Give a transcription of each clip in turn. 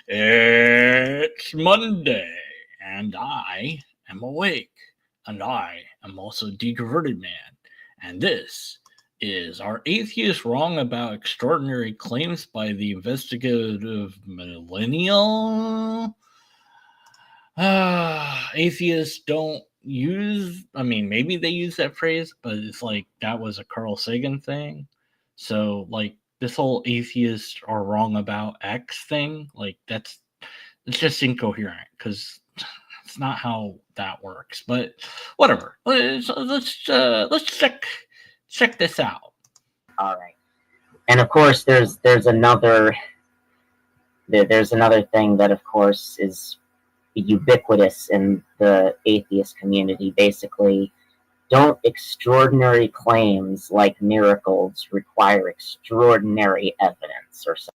It's Monday, and I am awake, and I am also Deconverted Man, and this is Are Atheists Wrong About Extraordinary Claims by the Investigative Millennial? Atheists don't use, maybe they use that phrase, but it's like that was a Carl Sagan thing. So, like, this whole atheists are wrong about X thing, like, it's just incoherent because it's not how that works. But whatever. Let's check this out. All right. And of course, there's another thing that, of course, is ubiquitous in the atheist community. Basically, don't extraordinary claims like miracles require extraordinary evidence or something?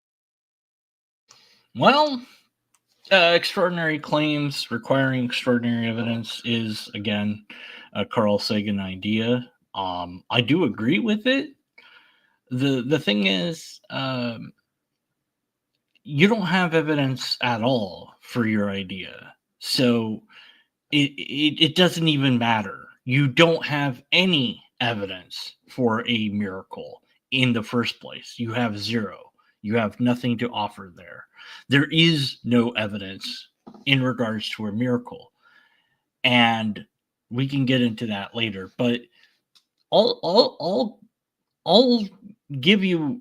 Well, extraordinary claims requiring extraordinary evidence is, again, a Carl Sagan idea. I do agree with it. The thing is, you don't have evidence at all for your idea, so it doesn't even matter. You don't have any evidence for a miracle in the first place. You have zero. You have nothing to offer there. There is no evidence in regards to a miracle. And we can get into that later. But I'll give you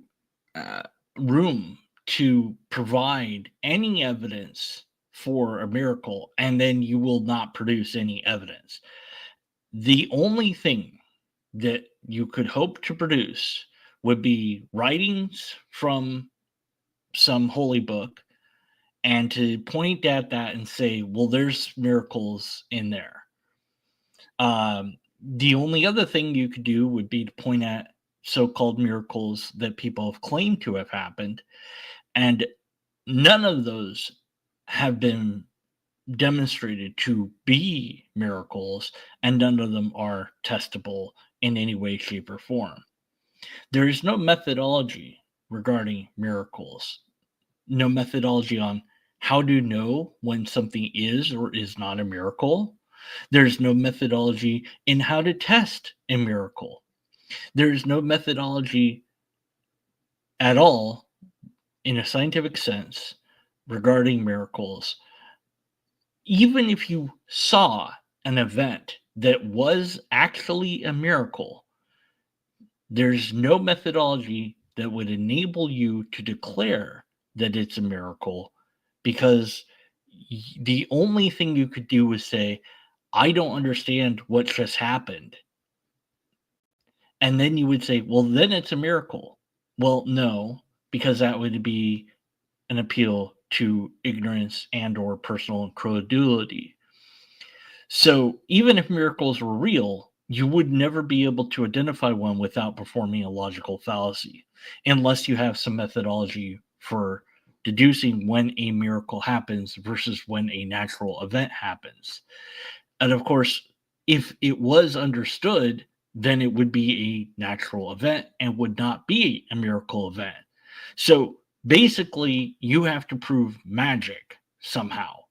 room to provide any evidence for a miracle, and then you will not produce any evidence. The only thing that you could hope to produce would be writings from some holy book, and to point at that and say, well, there's miracles in there. The only other thing you could do would be to point at so-called miracles that people have claimed to have happened, and none of those have been demonstrated to be miracles, and none of them are testable in any way, shape, or form. There is no methodology regarding miracles, no methodology on how to know when something is or is not a miracle. There's no methodology in how to test a miracle. There's no methodology at all in a scientific sense regarding miracles. Even if you saw an event that was actually a miracle, there's no methodology that would enable you to declare that it's a miracle, because the only thing you could do is say, I don't understand what just happened. And then you would say, well, then it's a miracle. Well, no, because that would be an appeal to ignorance and or personal incredulity. So even if miracles were real, you would never be able to identify one without performing a logical fallacy, unless you have some methodology for deducing when a miracle happens versus when a natural event happens. And of course, if it was understood, then it would be a natural event and would not be a miracle event. So basically, you have to prove magic somehow,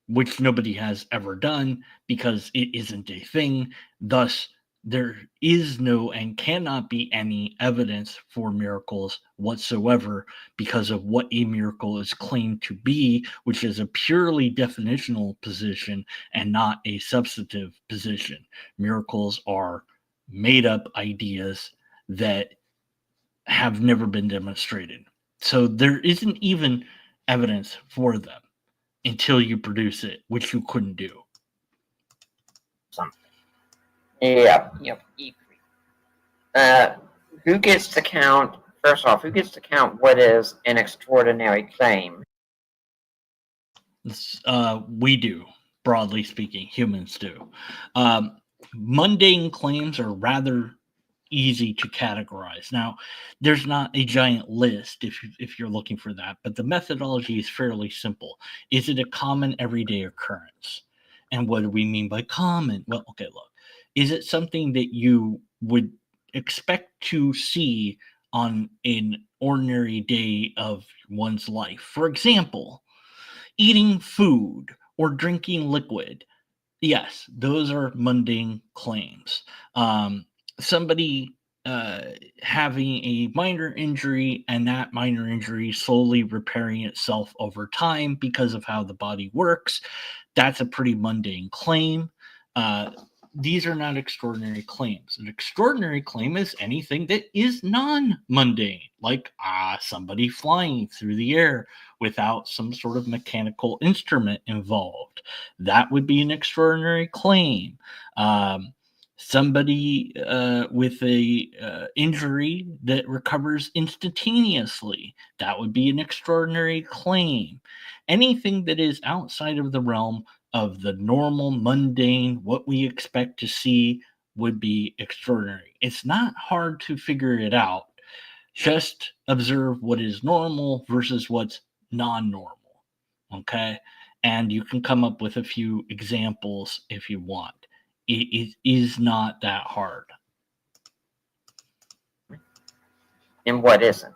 which nobody has ever done because it isn't a thing. Thus, there is no and cannot be any evidence for miracles whatsoever because of what a miracle is claimed to be, which is a purely definitional position and not a substantive position. Miracles are made up ideas that have never been demonstrated. So there isn't even evidence for them until you produce it, which you couldn't do. Something. Yep. Who gets to count? First off, who gets to count what is an extraordinary claim? We do, broadly speaking. Humans do. Mundane claims are rather easy to categorize. Now, there's not a giant list if you're looking for that, but the methodology is fairly simple. Is it a common everyday occurrence? And what do we mean by common? Well, okay, look. Is it something that you would expect to see on an ordinary day of one's life. For example, eating food or drinking liquid. Yes, those are mundane claims. Somebody having a minor injury and that minor injury slowly repairing itself over time because of how the body works, that's a pretty mundane claim. Uh, these are not extraordinary claims. An extraordinary claim is anything that is non-mundane, like somebody flying through the air without some sort of mechanical instrument involved. That would be an extraordinary claim. Somebody with a injury that recovers instantaneously, that would be an extraordinary claim. Anything that is outside of the realm of the normal, mundane, what we expect to see would be extraordinary. It's not hard to figure it out. Just observe what is normal versus what's non-normal. Okay? And you can come up with a few examples if you want. It is not that hard. And what isn't?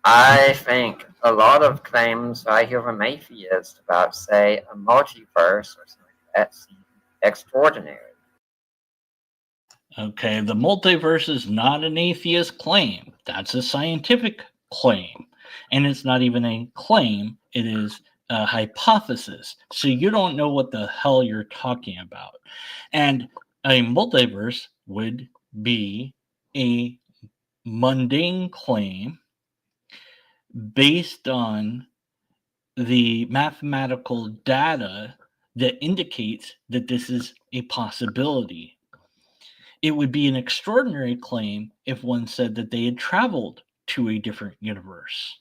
I think a lot of claims I hear from atheists about, say, a multiverse or something like that seem extraordinary. Okay, the multiverse is not an atheist claim. That's a scientific claim. And it's not even a claim, it is a hypothesis. So you don't know what the hell you're talking about. And a multiverse would be a mundane claim based on the mathematical data that indicates that this is a possibility. It would be an extraordinary claim if one said that they had traveled to a different universe.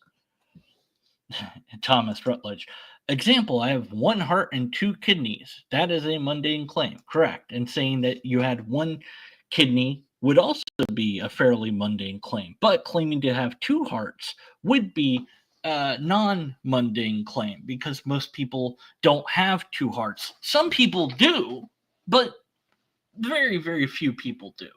Thomas Rutledge. Example, I have one heart and two kidneys. That is a mundane claim, correct. And saying that you had one kidney would also be a fairly mundane claim. But claiming to have two hearts would be a non-mundane claim because most people don't have two hearts. Some people do, but very, very few people do.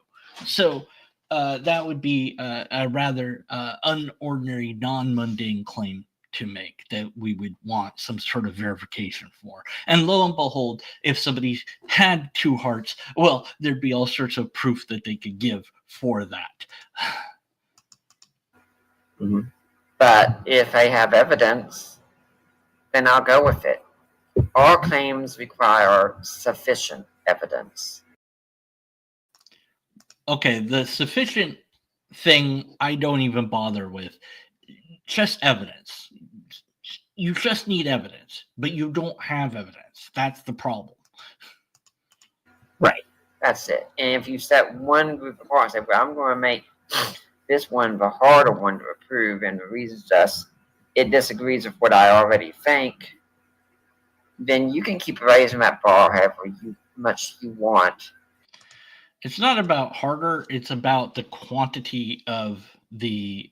So that would be a rather unordinary, non-mundane claim to make that we would want some sort of verification for. And lo and behold, if somebody had two hearts, well, there'd be all sorts of proof that they could give for that. Mm-hmm. But if I have evidence, then I'll go with it. All claims require sufficient evidence. Okay, the sufficient thing I don't even bother with. Just evidence. You just need evidence, but you don't have evidence. That's the problem. Right. That's it. And if you set one group apart and say, well, I'm going to make this one the harder one to approve, and the reason is just it disagrees with what I already think, then you can keep raising that bar however much you want. It's not about harder, it's about the quantity of the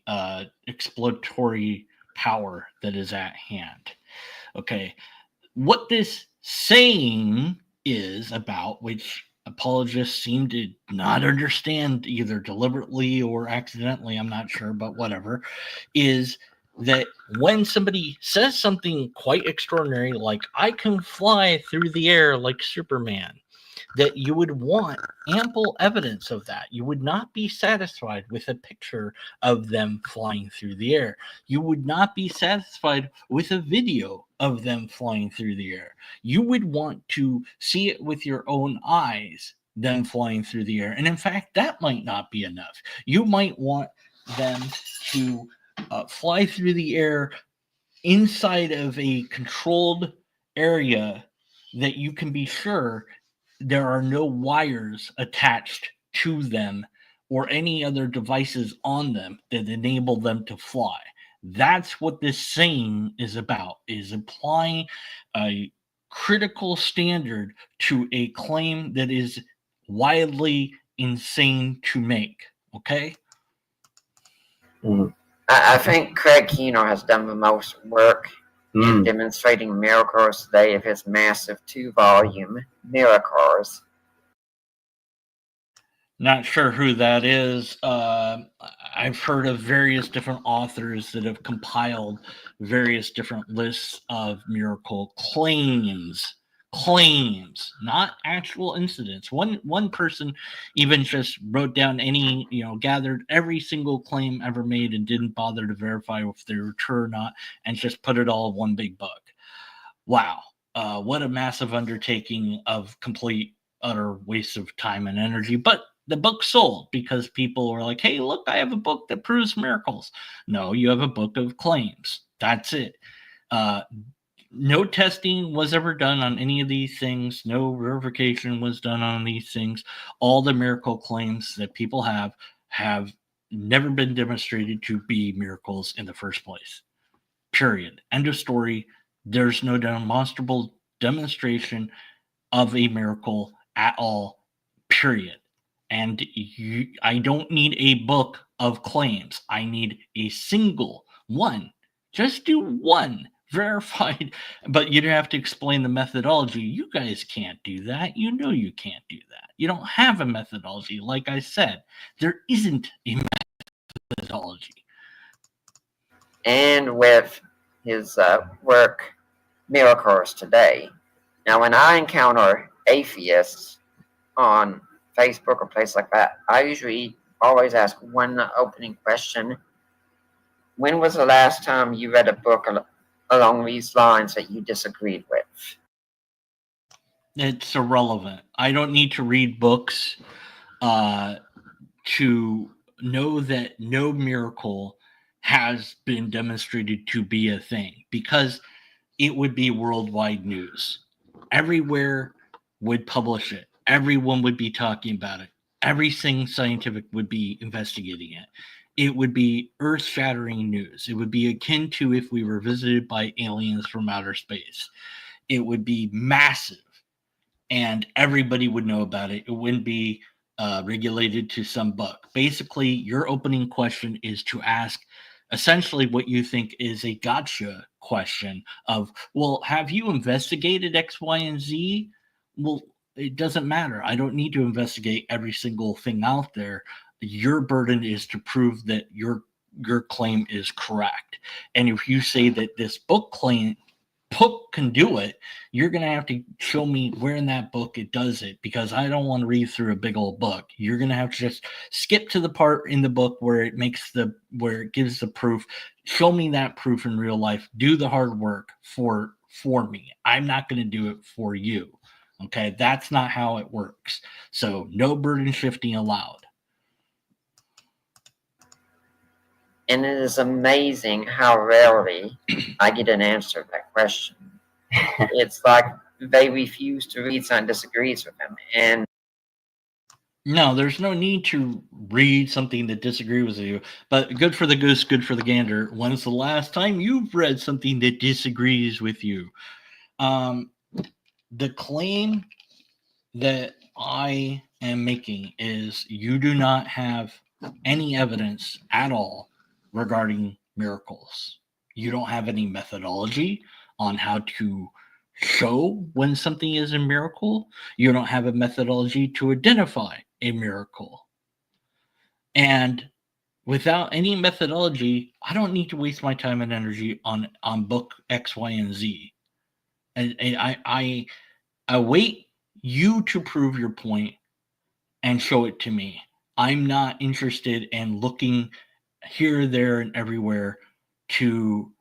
exploratory power that is at hand. Okay, what this saying is about, which apologists seem to not understand either deliberately or accidentally, I'm not sure, but whatever, is that when somebody says something quite extraordinary, like I can fly through the air like Superman, that you would want ample evidence of that. You would not be satisfied with a picture of them flying through the air. You would not be satisfied with a video of them flying through the air. You would want to see it with your own eyes, them flying through the air. And in fact, that might not be enough. You might want them to fly through the air inside of a controlled area that you can be sure there are no wires attached to them or any other devices on them that enable them to fly. That's what this saying is about, is applying a critical standard to a claim that is wildly insane to make. Okay? Mm-hmm. I think Craig Keener has done the most work in demonstrating miracles today of his massive 2-volume Miracles. Not sure who that is. I've heard of various different authors that have compiled various different lists of miracle claims. Claims, not actual incidents. One person even just wrote down gathered every single claim ever made and didn't bother to verify if they were true or not, and just put it all in one big book. Wow, what a massive undertaking of complete utter waste of time and energy. But the book sold because people were like, hey, look, I have a book that proves miracles. No, you have a book of claims. That's it. Uh, no testing was ever done on any of these things. No verification was done on these things. All the miracle claims that people have never been demonstrated to be miracles in the first place. Period. End of story. There's no demonstrable demonstration of a miracle at all. Period. And I don't need a book of claims. I need a single one. Just do one verified, but you don't have to explain the methodology. You guys can't do that. You know you can't do that. You don't have a methodology. Like I said, there isn't a methodology. And with his work, Miracles Today. Now, when I encounter atheists on Facebook or place like that, I usually always ask one opening question. When was the last time you read a book along these lines that you disagreed with? It's irrelevant. I don't need to read books to know that no miracle has been demonstrated to be a thing, because it would be worldwide news. Everywhere would publish it. Everyone would be talking about it. Everything scientific would be investigating it. It would be earth-shattering news. It would be akin to if we were visited by aliens from outer space. It would be massive, and everybody would know about it. It wouldn't be regulated to some book. Basically, your opening question is to ask essentially what you think is a gotcha question of, well, have you investigated X, Y, and Z? Well, it doesn't matter. I don't need to investigate every single thing out there. Your burden is to prove that your claim is correct. And if you say that this book can do it, you're going to have to show me where in that book it does it, because I don't want to read through a big old book. You're going to have to just skip to the part in the book where it gives the proof. Show me that proof in real life. Do the hard work for me. I'm not going to do it for you. Okay, that's not how it works. So no burden shifting allowed. And it is amazing how rarely I get an answer to that question. It's like they refuse to read something that disagrees with them. And no, there's no need to read something that disagrees with you. But good for the goose, good for the gander. When's the last time you've read something that disagrees with you? The claim that I am making is you do not have any evidence at all regarding miracles. You don't have any methodology on how to show when something is a miracle. You don't have a methodology to identify a miracle. And without any methodology, I don't need to waste my time and energy on book X, Y, and Z. And I await you to prove your point and show it to me. I'm not interested in looking here, there, and everywhere to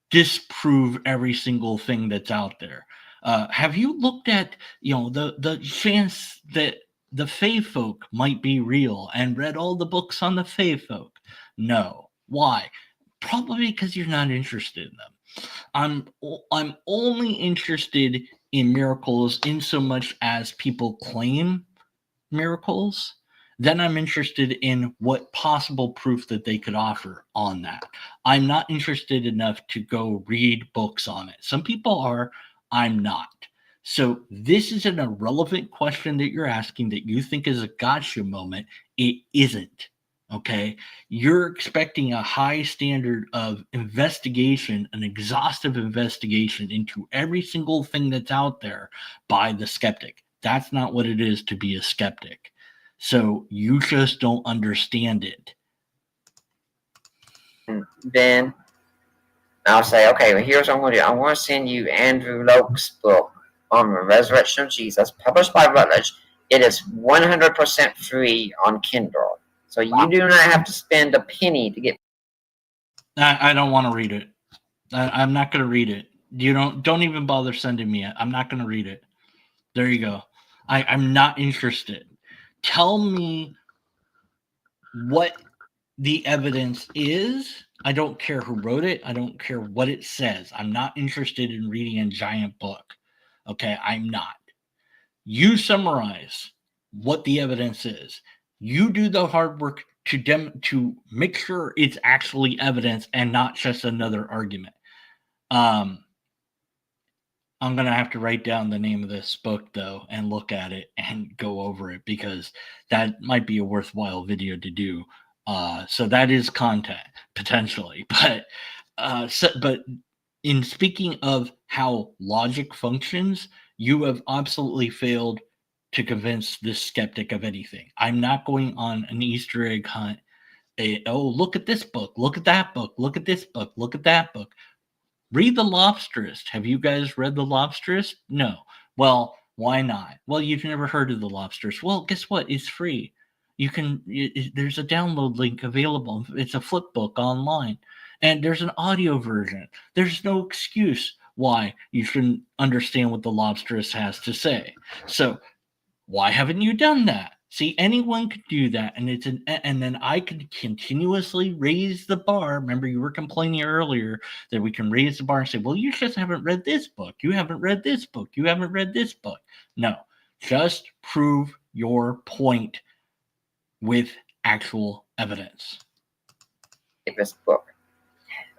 disprove every single thing that's out there. Have you looked at the chance that the Fae folk might be real and read all the books on the Fae folk? No. Why? Probably because you're not interested in them. I'm only interested in miracles in so much as people claim miracles. Then I'm interested in what possible proof that they could offer on that. I'm not interested enough to go read books on it. Some people are, I'm not. So this is an irrelevant question that you're asking that you think is a gotcha moment. It isn't. Okay. You're expecting a high standard of investigation, an exhaustive investigation into every single thing that's out there by the skeptic. That's not what it is to be a skeptic. So you just don't understand it. And then I'll say, okay, well, here's what I'm going to do. I'm going to send you Andrew Loke's book on the resurrection of Jesus, published by Rutledge. It is 100% free on Kindle. So you do not have to spend a penny to get. I don't want to read it. I'm not going to read it. You don't even bother sending me it. I'm not going to read it. There you go. I'm not interested. Tell me what the evidence is. I don't care who wrote it. I don't care what it says. I'm not interested in reading a giant book. Okay, I'm not. You summarize what the evidence is. You do the hard work to make sure it's actually evidence and not just another argument. I'm going to have to write down the name of this book, though, and look at it and go over it, because that might be a worthwhile video to do. So that is content, potentially. But in speaking of how logic functions, you have absolutely failed to convince this skeptic of anything. I'm not going on an Easter egg hunt. Look at this book. Look at that book. Look at this book. Look at that book. Read The Lobsterist. Have you guys read The Lobsterist? No. Well, why not? Well, you've never heard of The Lobsterist. Well, guess what? It's free. You can. There's a download link available. It's a flip book online, and there's an audio version. There's no excuse why you shouldn't understand what The Lobsterist has to say. So, why haven't you done that? See, anyone could do that, and then I could continuously raise the bar. Remember, you were complaining earlier that we can raise the bar and say, well, you just haven't read this book. You haven't read this book. You haven't read this book. No, just prove your point with actual evidence. This book.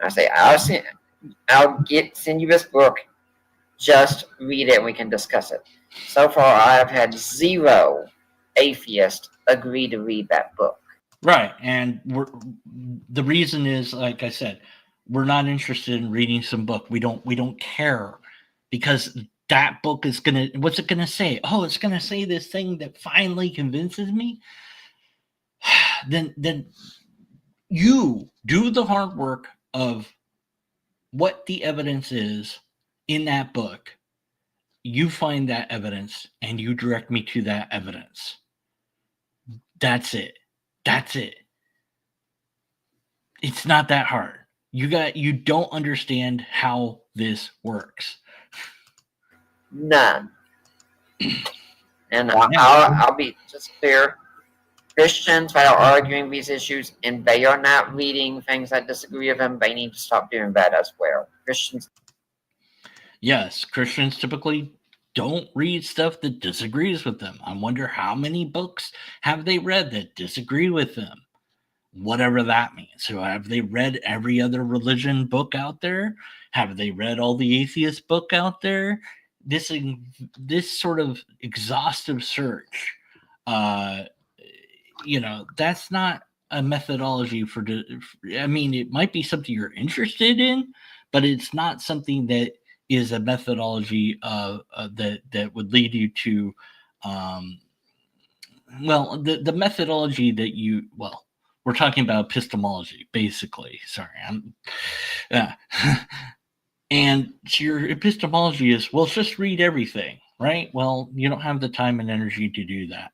I say, I'll send you this book. Just read it and we can discuss it. So far, I have had 0 atheists agree to read that book. Right, and the reason is, like I said, we're not interested in reading some book. We don't care, because that book is what's it gonna say? Oh, it's gonna say this thing that finally convinces me. Then you do the hard work of what the evidence is in that book. You find that evidence and you direct me to that evidence. That's it. It's not that hard. You don't understand how this works. None. And I'll be just clear. Christians that are arguing these issues and they are not reading things that disagree with them, they need to stop doing that as well. Yes, Christians typically don't read stuff that disagrees with them. I wonder how many books have they read that disagree with them, whatever that means. So have they read every other religion book out there? Have they read all the atheist book out there? This sort of exhaustive search, that's not a methodology I mean, it might be something you're interested in, but it's not something that is a methodology that would lead you to, the methodology that we're talking about epistemology, basically. Sorry, and your epistemology is, well, just read everything, right? Well, you don't have the time and energy to do that.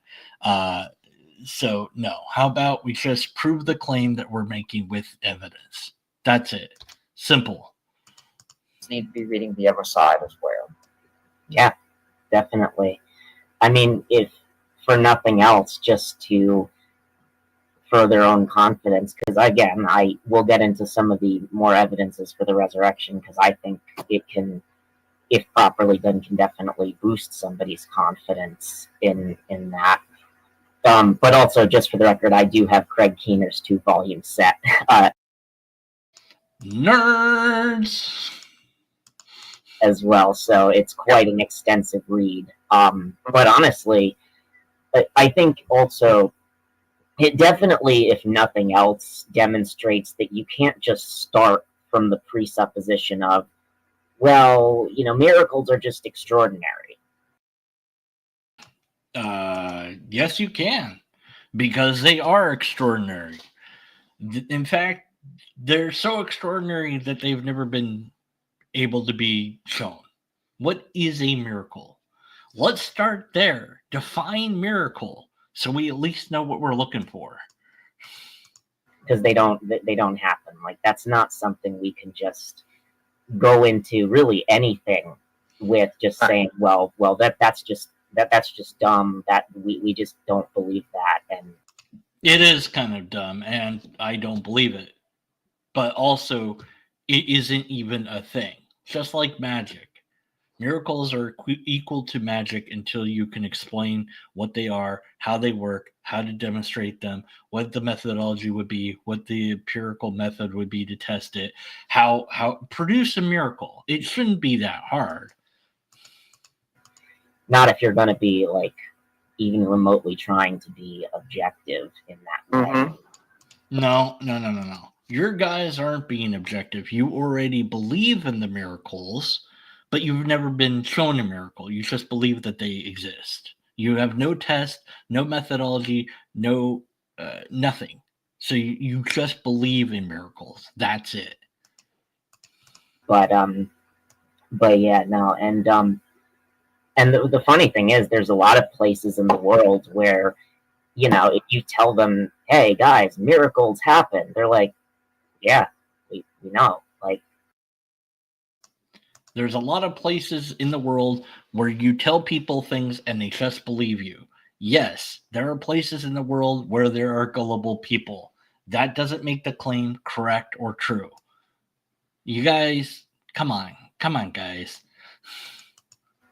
So no, how about we just prove the claim that we're making with evidence? That's it. Simple. Need to be reading the other side as well. Yeah, definitely. I mean, if for nothing else, just to further own confidence, because again, I will get into some of the more evidences for the resurrection, because I think it can, if properly done, can definitely boost somebody's confidence in that. But also, just for the record, I do have Craig Keener's 2-volume set. Nerds! As well, so it's quite an extensive read. But honestly, I think also it definitely, if nothing else, demonstrates that you can't just start from the presupposition of, well, miracles are just extraordinary. Yes, you can, because they are extraordinary. In fact, they're so extraordinary that they've never been able to be shown. What is a miracle? Let's start there. Define miracle so we at least know what we're looking for. Because they don't happen. Like, that's not something we can just go into really anything with just saying, well, that's just dumb. That we just don't believe that. And it is kind of dumb, and I don't believe it. But also, it isn't even a thing. Just like magic. Miracles are equal to magic until you can explain what they are, how they work, how to demonstrate them, what the methodology would be, what the empirical method would be to test it, how produce a miracle. It shouldn't be that hard. not if you're going to be like even remotely trying to be objective in that way. Mm-hmm. No. Your guys aren't being objective. You already believe in the miracles, but you've never been shown a miracle. You just believe that they exist. You have no test, no methodology, no nothing. So you just believe in miracles. That's it. But yeah, no, and the funny thing is, there's a lot of places in the world where, you know, if you tell them, hey guys, miracles happen, they're like, yeah, we know. Like, there's a lot of places in the world where you tell people things and they just believe you. Yes, there are places in the world where there are gullible people. That doesn't make the claim correct or true. You guys, come on, guys.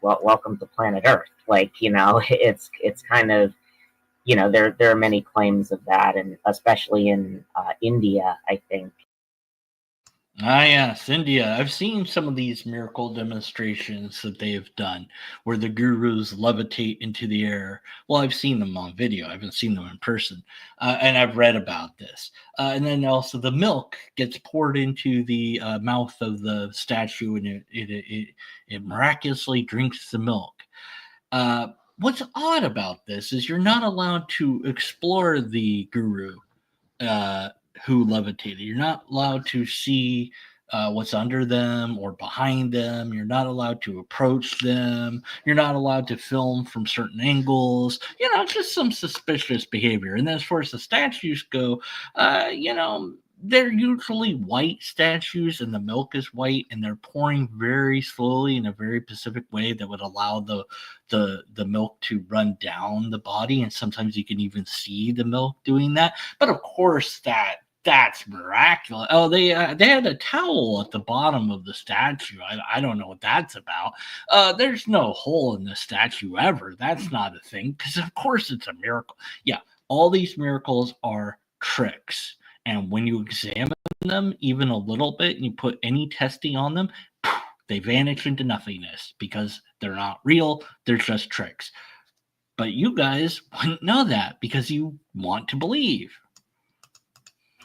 well, welcome to planet Earth. Like, you know, it's kind of, you know, there are many claims of that, and especially in India, I think. Ah, yes, India. I've seen some of these miracle demonstrations that they have done where the gurus levitate into the air. Well, I've seen them on video, I haven't seen them in person. And I've read about this. And then also the milk gets poured into the mouth of the statue and it miraculously drinks the milk. What's odd about this is you're not allowed to explore the guru uh, who levitated. You're not allowed to see what's under them or behind them. You're not allowed to approach them. You're not allowed to film from certain angles. You know, just some suspicious behavior. And then as far as the statues go, you know, they're usually white statues and the milk is white and they're pouring very slowly in a very specific way that would allow the milk to run down the body, and sometimes you can even see the milk doing that. But of course that's miraculous. Oh, they had a towel at the bottom of the statue. I don't know what that's about. There's no hole in the statue ever. That's not a thing, because of course it's a miracle. Yeah, all these miracles are tricks. And when you examine them even a little bit and you put any testing on them, they vanish into nothingness because they're not real. They're just tricks. But you guys wouldn't know that because you want to believe.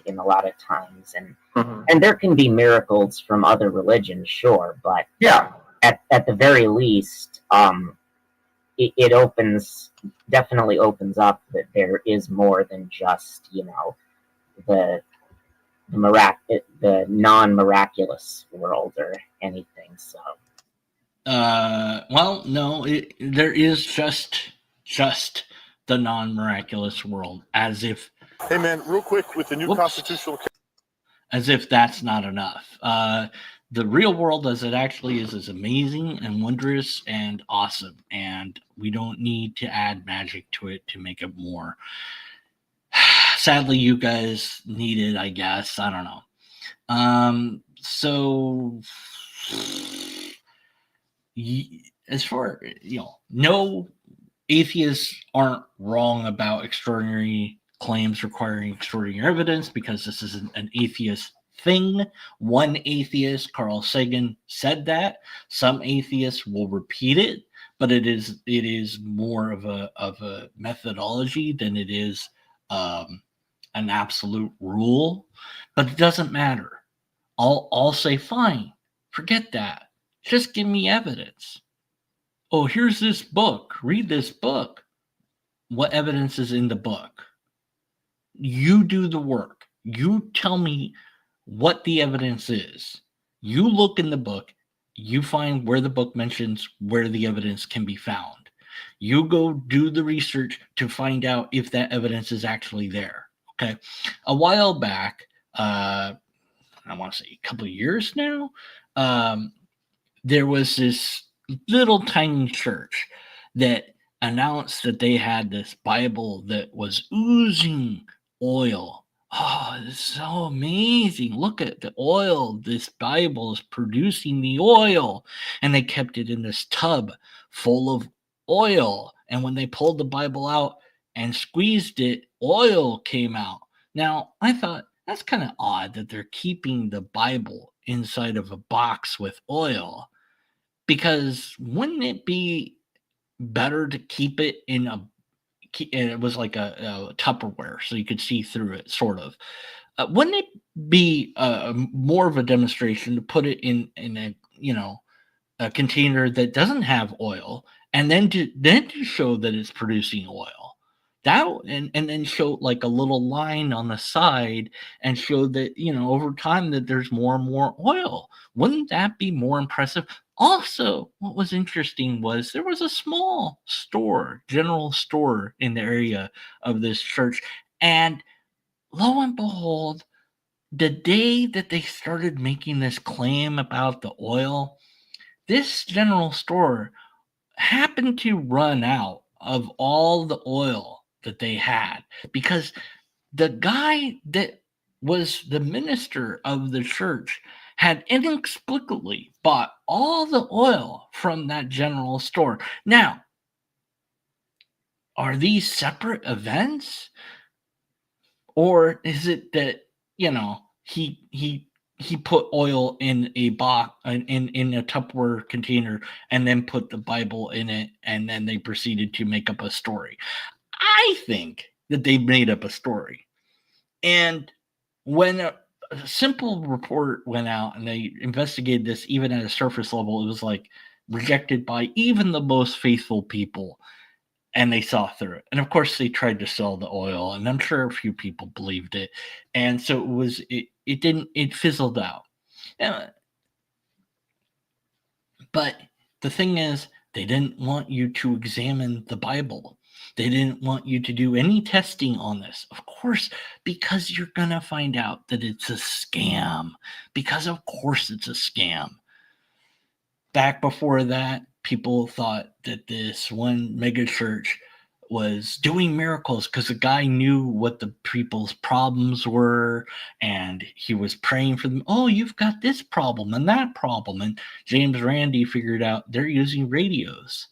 In a lot of times, and there can be miracles from other religions, sure, but Yeah. at the very least, it definitely opens up that there is more than just, you know, the non-miraculous world or anything. So Well, no, there is just the non-miraculous world, as if. Hey man, real quick, with the new constitutional, as if that's not enough. The real world as it actually is amazing and wondrous and awesome, and we don't need to add magic to it to make it more. Sadly, you guys need it, I guess. I don't know. So as far, you know, no, atheists aren't wrong about extraordinary claims requiring extraordinary evidence, because this is an atheist thing. One atheist, Carl Sagan, said that. Some atheists will repeat it, but it is more of a methodology than it is an absolute rule. But it doesn't matter. I'll say fine, forget that. Just give me evidence. Oh, here's this book. Read this book. what evidence is in the book. You do the work. You tell me what the evidence is. You look in the book, you find where the book mentions where the evidence can be found. You go do the research to find out if that evidence is actually there. Okay. A while back, I want to say a couple of years now, there was this little tiny church that announced that they had this Bible that was oozing oil. Oh, it's so amazing. Look at the oil. This Bible is producing the oil. And they kept it in this tub full of oil. And when they pulled the Bible out and squeezed it, oil came out. Now, I thought that's kind of odd that they're keeping the Bible inside of a box with oil, because wouldn't it be better to keep it in a, and it was like a Tupperware so you could see through it, sort of. Wouldn't it be more of a demonstration to put it in a, a container that doesn't have oil, and then to show that it's producing oil? That, and then show like a little line on the side and show that, over time, that there's more and more oil. Wouldn't that be more impressive? Also, what was interesting was there was a small store, general store, in the area of this church. And lo and behold, the day that they started making this claim about the oil, this general store happened to run out of all the oil that they had, because the guy that was the minister of the church had inexplicably bought all the oil from that general store. Now, are these separate events? Or is it that, he put oil in a box, in a Tupperware container, and then put the Bible in it, and then they proceeded to make up a story? I think that they made up a story. And when a simple report went out and they investigated this, even at a surface level, it was like rejected by even the most faithful people, and they saw through it. And of course, they tried to sell the oil, and I'm sure a few people believed it. And so it fizzled out. But the thing is, they didn't want you to examine the Bible. They didn't want you to do any testing on this, of course, because you're going to find out that it's a scam. Because, of course, it's a scam. Back before that, people thought that this one megachurch was doing miracles because the guy knew what the people's problems were, and he was praying for them. Oh, you've got this problem and that problem. And James Randi figured out they're using radios,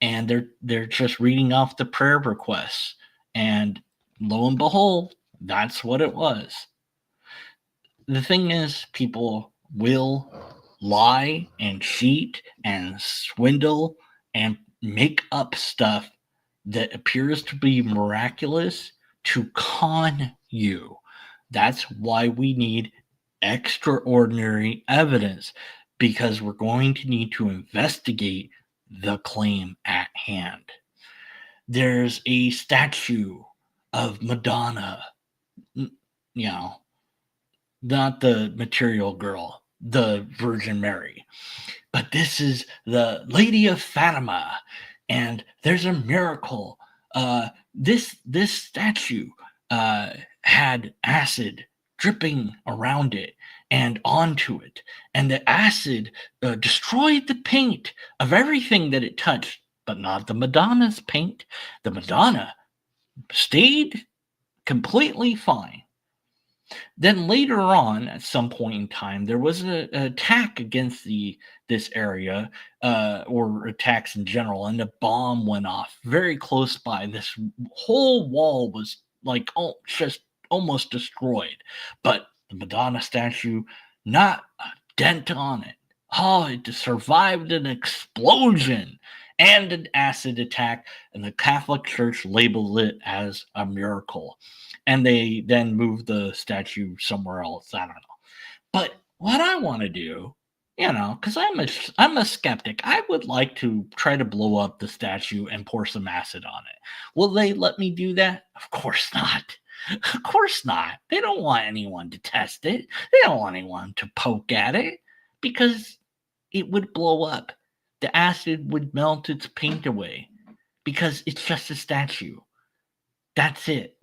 and they're just reading off the prayer requests. And lo and behold, that's what it was. The thing is, people will lie and cheat and swindle and make up stuff that appears to be miraculous to con you. That's why we need extraordinary evidence, because we're going to need to investigate the claim at hand. There's a statue of Madonna, not the material girl, the Virgin Mary, but this is the Lady of Fatima, and there's a miracle. This statue had acid dripping around it and onto it, and the acid destroyed the paint of everything that it touched, but not the Madonna's paint. The Madonna stayed completely fine. Then later on, at some point in time, there was an attack against this area, or attacks in general, and a bomb went off very close by. This whole wall was like just almost destroyed, but the Madonna statue, not a dent on it. Oh, it survived an explosion and an acid attack, and the Catholic Church labeled it as a miracle. And they then moved the statue somewhere else. I don't know. But what I want to do because I'm a skeptic. I would like to try to blow up the statue and pour some acid on it. Will they let me do that? Of course not. Of course not. They don't want anyone to test it. They don't want anyone to poke at it because it would blow up. The acid would melt its paint away because it's just a statue. That's it.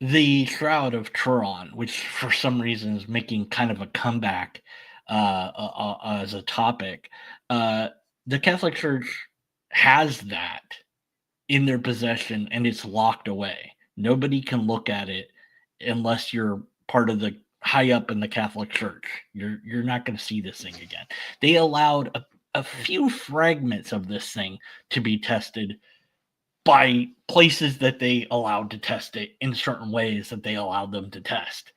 The Shroud of Turon, which for some reason is making kind of a comeback as a topic, the Catholic Church has that in their possession and it's locked away. Nobody can look at it unless you're part of the high up in the Catholic Church. You're not going to see this thing again. They allowed a few fragments of this thing to be tested by places that they allowed to test it in certain ways that they allowed them to test.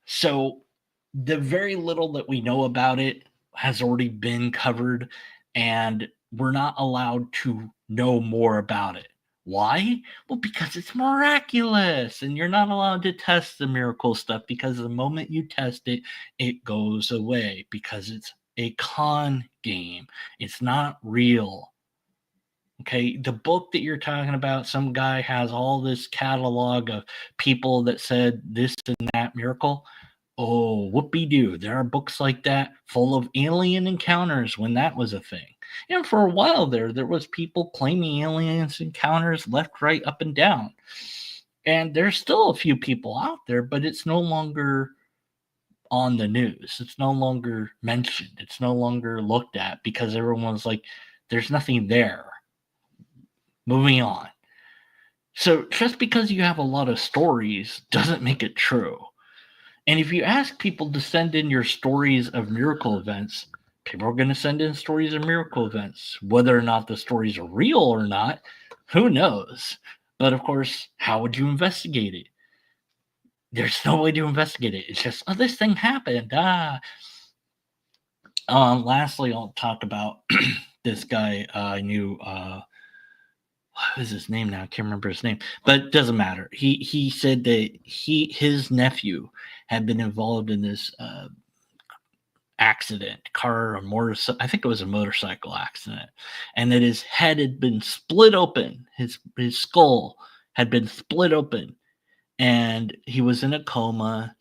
So the very little that we know about it has already been covered, and we're not allowed to know more about it. Why? Well, because it's miraculous, and you're not allowed to test the miracle stuff because the moment you test it, it goes away because it's a con game. It's not real. Okay, the book that you're talking about, some guy has all this catalog of people that said this and that miracle. Oh, whoopee-doo. There are books like that full of alien encounters when that was a thing. And for a while there was people claiming aliens encounters left, right, up, and down. And there's still a few people out there, but it's no longer on the news. It's no longer mentioned. It's no longer looked at because everyone's like, there's nothing there. Moving on. So just because you have a lot of stories doesn't make it true. And if you ask people to send in your stories of miracle events, people are going to send in stories of miracle events. Whether or not the stories are real or not, who knows? But of course, how would you investigate it? There's no way to investigate it. It's just, oh, this thing happened. Lastly, I'll talk about this guy I knew. What is his name now? I can't remember his name, but it doesn't matter. He said that his nephew had been involved in this accident, car or motorcycle. I think it was a motorcycle accident, and that his head had been split open. His skull had been split open, and he was in a coma.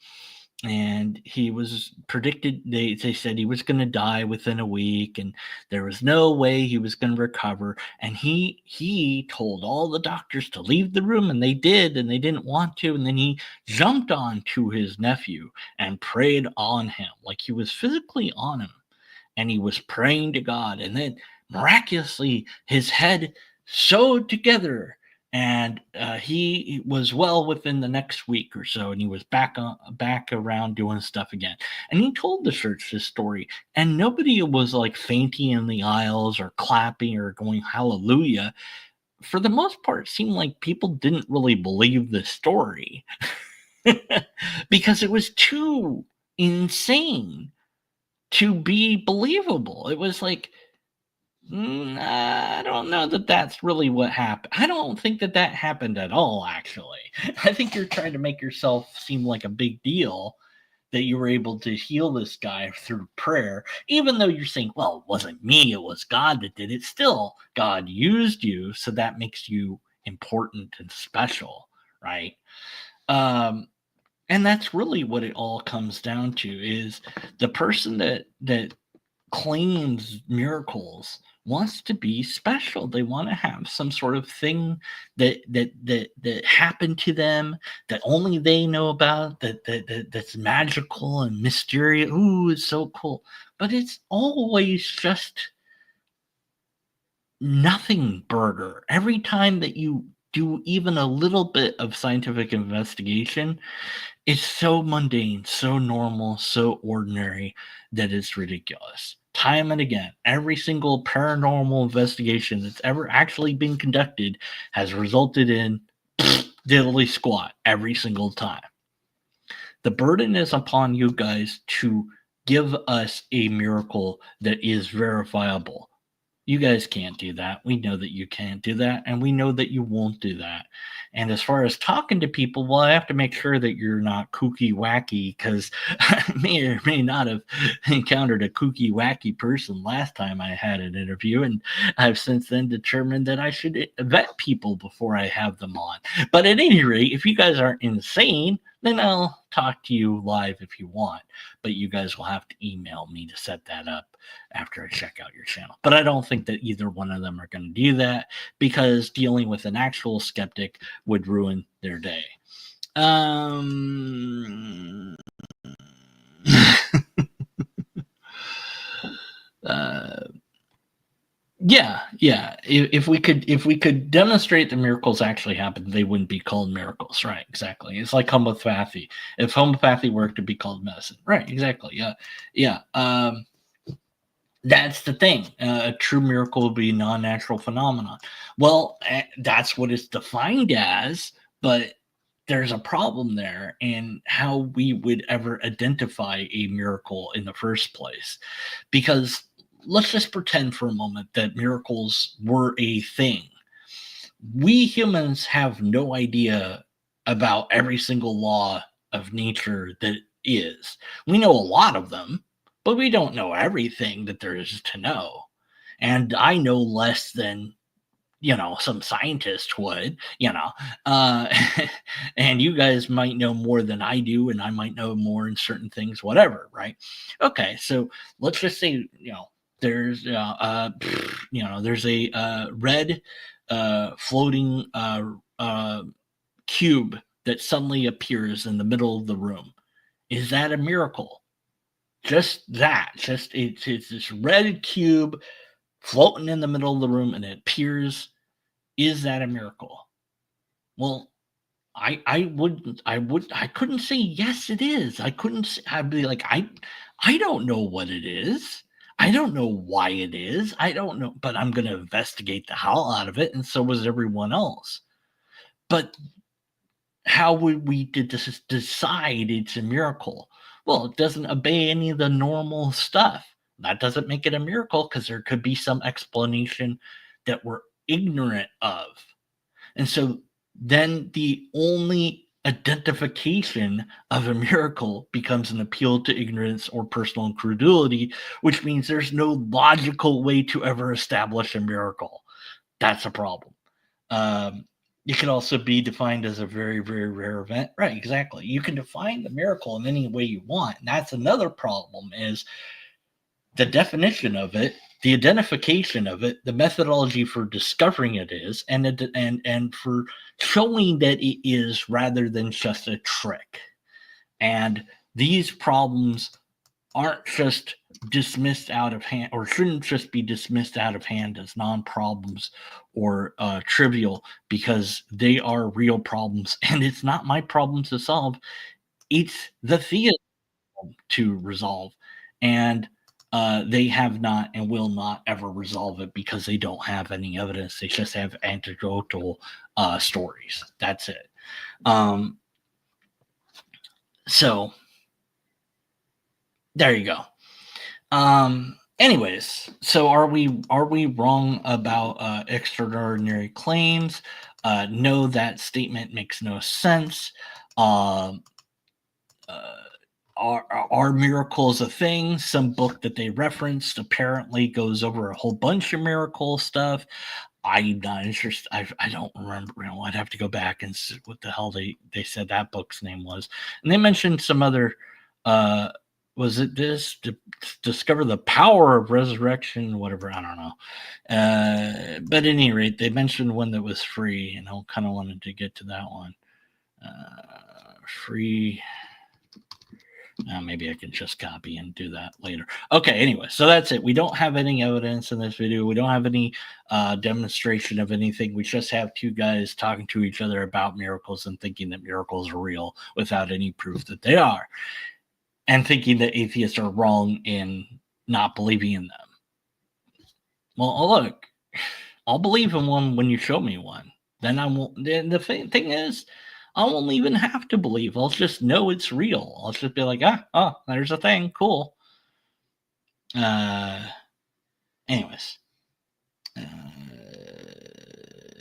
And he was predicted, they said he was going to die within a week, and there was no way he was going to recover. And he told all the doctors to leave the room, and they did, and they didn't want to. And then he jumped onto his nephew and prayed on him, like he was physically on him, and he was praying to God. And then miraculously, his head sewed together. And he was well within the next week or so, and he was back around doing stuff again. And he told the church this story, and nobody was like fainting in the aisles or clapping or going hallelujah. For the most part, it seemed like people didn't really believe the story because it was too insane to be believable. It was like, I don't know that that's really what happened. I don't think that happened at all, actually. I think you're trying to make yourself seem like a big deal that you were able to heal this guy through prayer, even though you're saying, well, it wasn't me, it was God that did it. Still, God used you, so that makes you important and special, right? And that's really what it all comes down to, is the person that claims miracles wants to be special. They want to have some sort of thing that happened to them that only they know about, that's magical and mysterious. Ooh, it's so cool. But it's always just nothing burger. Every time that you do even a little bit of scientific investigation, it's so mundane, so normal, so ordinary that it's ridiculous. Time and again, every single paranormal investigation that's ever actually been conducted has resulted in diddly squat every single time. The burden is upon you guys to give us a miracle that is verifiable. You guys can't do that. We know that you can't do that, and we know that you won't do that. And as far as talking to people, well, I have to make sure that you're not kooky wacky, because I may or may not have encountered a kooky wacky person last time I had an interview, and I've since then determined that I should vet people before I have them on. But at any rate, if you guys aren't insane, then I'll talk to you live if you want. But you guys will have to email me to set that up after I check out your channel. But I don't think that either one of them are going to do that, because dealing with an actual skeptic would ruin their day. Yeah. If we could demonstrate that miracles actually happen, they wouldn't be called miracles, right? Exactly. It's like homeopathy. If homeopathy worked, it'd be called medicine, right? Exactly. Yeah. That's the thing. A true miracle would be a non-natural phenomenon. Well, that's what it's defined as, but there's a problem there in how we would ever identify a miracle in the first place. Because let's just pretend for a moment that miracles were a thing. We humans have no idea about every single law of nature that is. We know a lot of them, but we don't know everything that there is to know. And I know less than, some scientist would, and you guys might know more than I do, and I might know more in certain things, whatever, right? Okay, so let's just say, there's, there's a red floating cube that suddenly appears in the middle of the room. Is that a miracle? Just that. It's this red cube floating in the middle of the room and it appears. Is that a miracle? Well, I couldn't say yes it is. I'd be like, I don't know what it is. I don't know why it is. I don't know, but I'm going to investigate the hell out of it, and so was everyone else. But how would we decide it's a miracle? Well, it doesn't obey any of the normal stuff. That doesn't make it a miracle, because there could be some explanation that we're ignorant of. And so then the only identification of a miracle becomes an appeal to ignorance or personal incredulity, which means there's no logical way to ever establish a miracle. That's a problem. It can also be defined as a very, very rare event. Right, exactly. You can define the miracle in any way you want. And that's another problem, is the definition of it, the identification of it, the methodology for discovering it is, and for showing that it is, rather than just a trick. And these problems aren't just dismissed out of hand, or shouldn't just be dismissed out of hand as non-problems or trivial, because they are real problems, and it's not my problem to solve. It's the theist to resolve, and they have not and will not ever resolve it, because they don't have any evidence. They just have anecdotal stories. That's it. So there you go. Anyways, so are we wrong about extraordinary claims? No, that statement makes no sense. Are miracles a thing? Some book that they referenced apparently goes over a whole bunch of miracle stuff. I'm not interested. I don't remember. I'd have to go back and see what the hell they said that book's name was. And they mentioned some other. Was it this? Discover the power of resurrection, whatever. I don't know. But at any rate, they mentioned one that was free, and I kind of wanted to get to that one. Free. Maybe I can just copy and do that later. Okay, anyway, so that's it. We don't have any evidence in this video. We don't have any demonstration of anything. We just have two guys talking to each other about miracles and thinking that miracles are real without any proof that they are, and thinking that atheists are wrong in not believing in them. Well, look, I'll believe in one when you show me one. Then I won't. The thing is, I won't even have to believe. I'll just know it's real. I'll just be like, there's a thing. Cool. Anyways,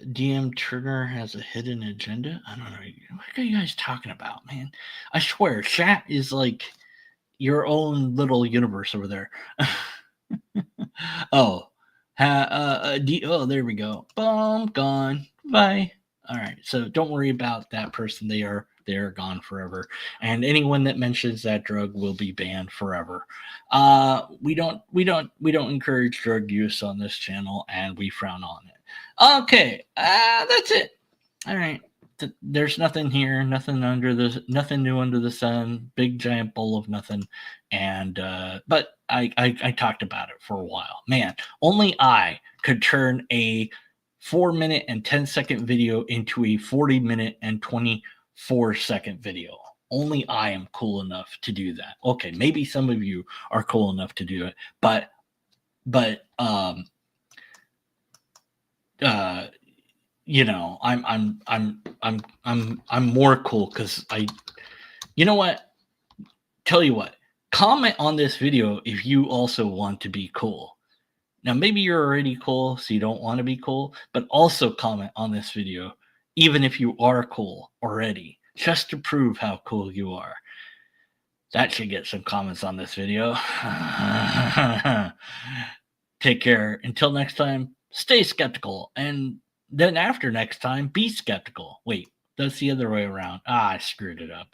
DM Turner has a hidden agenda. I don't know. What are you guys talking about, man? I swear, chat is like your own little universe over there. Oh, oh, there we go. Boom, gone. Bye. All right. So don't worry about that person. They are gone forever. And anyone that mentions that drug will be banned forever. We don't encourage drug use on this channel, and we frown on it. Okay. That's it. All right. There's nothing here, nothing new under the sun, big giant bowl of nothing. And but I talked about it for a while. Man, only I could turn a 4-minute and 10-second video into a 40-minute and 24-second video. Only I am cool enough to do that. Okay, maybe some of you are cool enough to do it, but you know, I'm more cool because you know what? Tell you what, comment on this video if you also want to be cool. Now, maybe you're already cool, so you don't want to be cool, but also comment on this video, even if you are cool already, just to prove how cool you are. That should get some comments on this video. Take care. Until next time, stay skeptical. And then after next time, be skeptical. Wait, that's the other way around. I screwed it up.